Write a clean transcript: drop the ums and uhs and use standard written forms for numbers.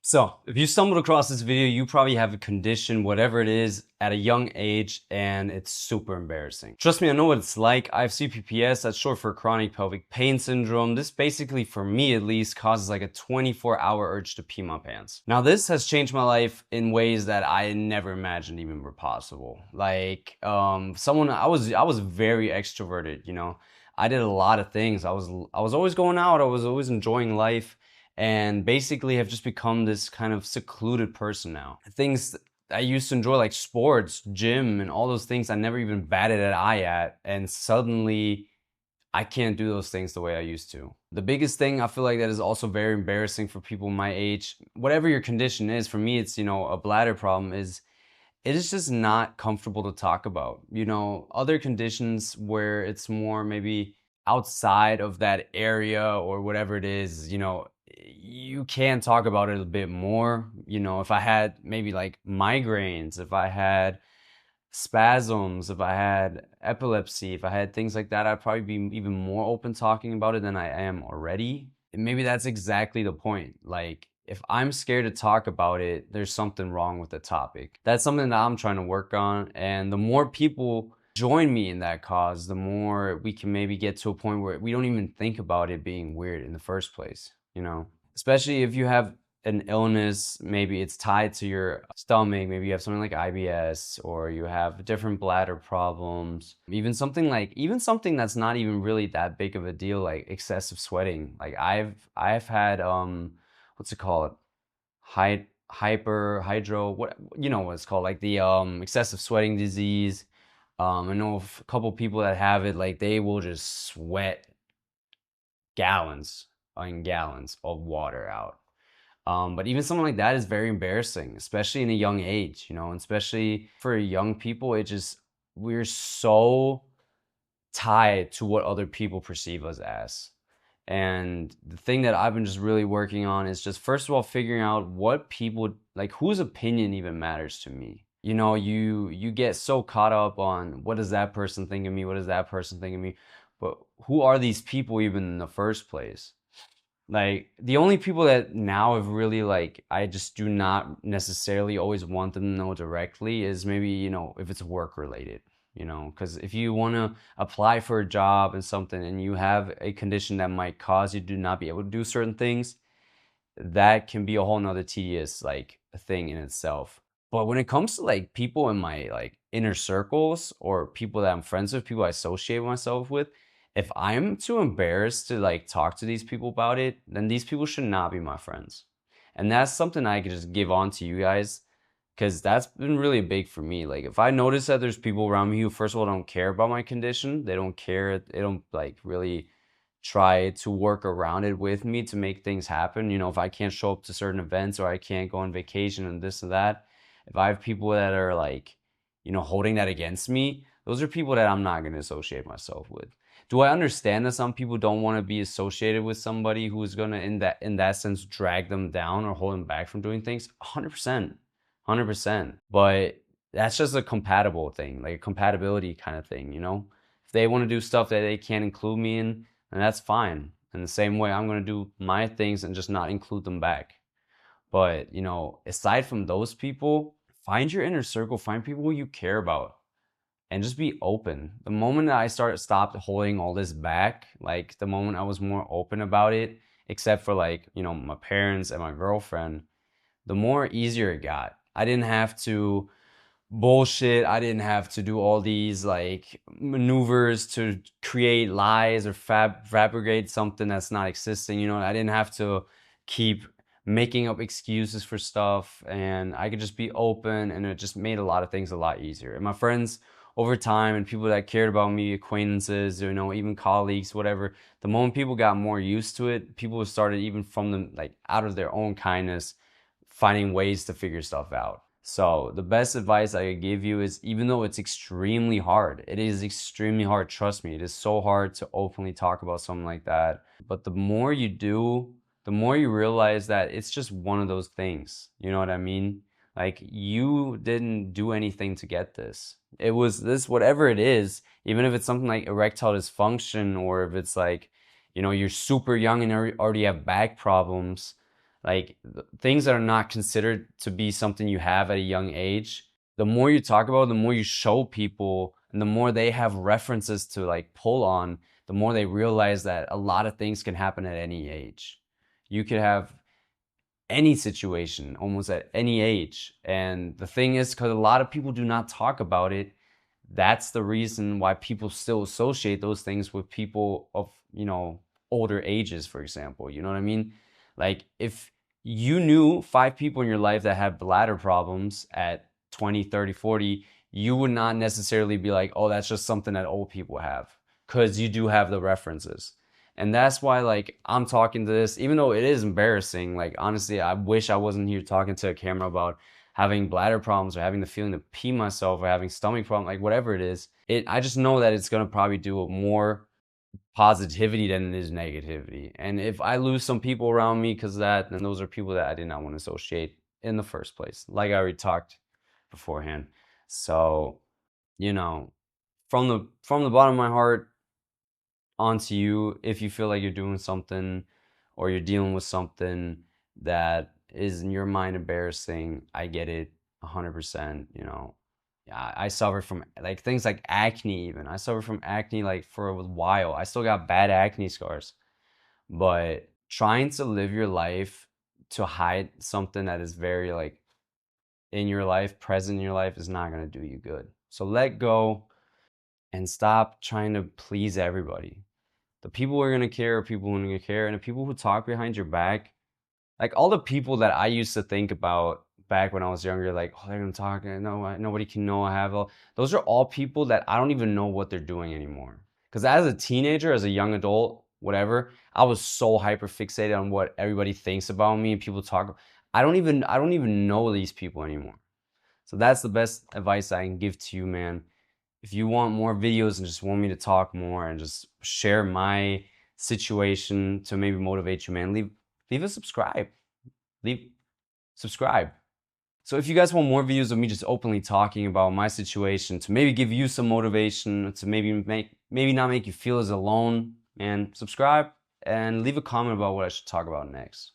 So, if you stumbled across this video, you probably have a condition, whatever it is, at a young age, and it's super embarrassing. Trust me, I know what it's like. I have CPPS, that's short for chronic pelvic pain syndrome. This basically, for me at least, causes like a 24-hour urge to pee my pants. Now, this has changed my life in ways that I never imagined even were possible. Like, I was very extroverted, you know. I did a lot of things. I was always going out. I was always enjoying life, and basically have just become this kind of secluded person now. Things I used to enjoy, like sports, gym, and all those things I never even batted an eye at, and suddenly I can't do those things the way I used to. The biggest thing I feel like that is also very embarrassing for people my age, whatever your condition is, for me it's, a bladder problem, is it is just not comfortable to talk about. Other conditions where it's more maybe outside of that area or whatever it is, you can talk about it a bit more. If I had maybe like migraines, if I had spasms, if I had epilepsy, if I had things like that, I'd probably be even more open talking about it than I am already. And maybe that's exactly the point. Like, if I'm scared to talk about it, there's something wrong with the topic. That's something that I'm trying to work on. And the more people join me in that cause, the more we can maybe get to a point where we don't even think about it being weird in the first place, Especially if you have an illness, maybe it's tied to your stomach, maybe you have something like IBS, or you have different bladder problems, even something that's not even really that big of a deal, like excessive sweating. Like I've had what's it called? Hyper hydro, what what it's called, like the excessive sweating disease. I know of a couple people that have it, like they will just sweat gallons and gallons of water out. But even something like that is very embarrassing, especially in a young age, and especially for young people, we're so tied to what other people perceive us as. And the thing that I've been just really working on is just, first of all, figuring out what people, like, whose opinion even matters to me. You get so caught up on, what does that person think of me? What does that person think of me? But who are these people even in the first place? Like, the only people that now have really, like, I just do not necessarily always want them to know directly is maybe, if it's work related, because if you want to apply for a job and something and you have a condition that might cause you to not be able to do certain things, that can be a whole nother tedious, like, thing in itself. But when it comes to, like, people in my, like, inner circles, or people that I'm friends with, people I associate myself with, if I'm too embarrassed to, like, talk to these people about it, then these people should not be my friends. And that's something I could just give on to you guys, because that's been really big for me. Like, if I notice that there's people around me who, first of all, don't care about my condition, they don't care, they don't, like, really try to work around it with me to make things happen. If I can't show up to certain events, or I can't go on vacation and this and that, if I have people that are, like, holding that against me, those are people that I'm not going to associate myself with. Do I understand that some people don't want to be associated with somebody who is going to, in that sense, drag them down or hold them back from doing things? 100%. 100%. But that's just a compatible thing, like a compatibility kind of thing, If they want to do stuff that they can't include me in, then that's fine. In the same way, I'm going to do my things and just not include them back. But, aside from those people, find your inner circle, find people who you care about, and just be open. The moment that I stopped holding all this back, like the moment I was more open about it, except for, like, my parents and my girlfriend, the more easier it got. I didn't have to bullshit. I didn't have to do all these, like, maneuvers to create lies or fabricate something that's not existing. I didn't have to keep making up excuses for stuff, and I could just be open, and it just made a lot of things a lot easier. And my friends over time, and people that cared about me, acquaintances, even colleagues, whatever, the moment people got more used to it, people started, even from them, like, out of their own kindness, finding ways to figure stuff out. So the best advice I could give you is, even though it's extremely hard, it is extremely hard, trust me, it is so hard to openly talk about something like that. But the more you do, the more you realize that it's just one of those things. You know what I mean? Like, you didn't do anything to get this. It was this, whatever it is, even if it's something like erectile dysfunction, or if it's like, you're super young and already have back problems. Like things that are not considered to be something you have at a young age, the more you talk about it, the more you show people, and the more they have references to like pull on, the more they realize that a lot of things can happen at any age. You could have any situation almost at any age. And the thing is, because a lot of people do not talk about it, that's the reason why people still associate those things with people of, older ages, for example. You know what I mean? Like if you knew 5 people in your life that had bladder problems at 20, 30, 40, you would not necessarily be like, oh, that's just something that old people have, because you do have the references. And that's why, like, I'm talking to this, even though it is embarrassing. Like, honestly, I wish I wasn't here talking to a camera about having bladder problems or having the feeling to pee myself or having stomach problems, like whatever it is. I just know that it's gonna probably do more positivity than it is negativity. And if I lose some people around me because of that, then those are people that I did not want to associate in the first place, like I already talked beforehand. So, you know, from the bottom of my heart, onto you, if you feel like you're doing something or you're dealing with something that is in your mind embarrassing. I get it 100%. I suffer from like things like acne. Even I suffered from acne like for a while. I still got bad acne scars, but trying to live your life to hide something that is very like in your life, present in your life, is not going to do you good. So let go and stop trying to please everybody. The people who are gonna care are people who are gonna care, and the people who talk behind your back, like all the people that I used to think about back when I was younger, like, oh, they're gonna talk, no, nobody can know I have all. Those are all people that I don't even know what they're doing anymore. Because as a teenager, as a young adult, whatever, I was so hyper fixated on what everybody thinks about me and people talk. I don't even know these people anymore. So that's the best advice I can give to you, man. If you want more videos and just want me to talk more and just share my situation to maybe motivate you, man, leave a subscribe. Leave subscribe. So if you guys want more videos of me just openly talking about my situation to maybe give you some motivation, to maybe not make you feel as alone, man, subscribe and leave a comment about what I should talk about next.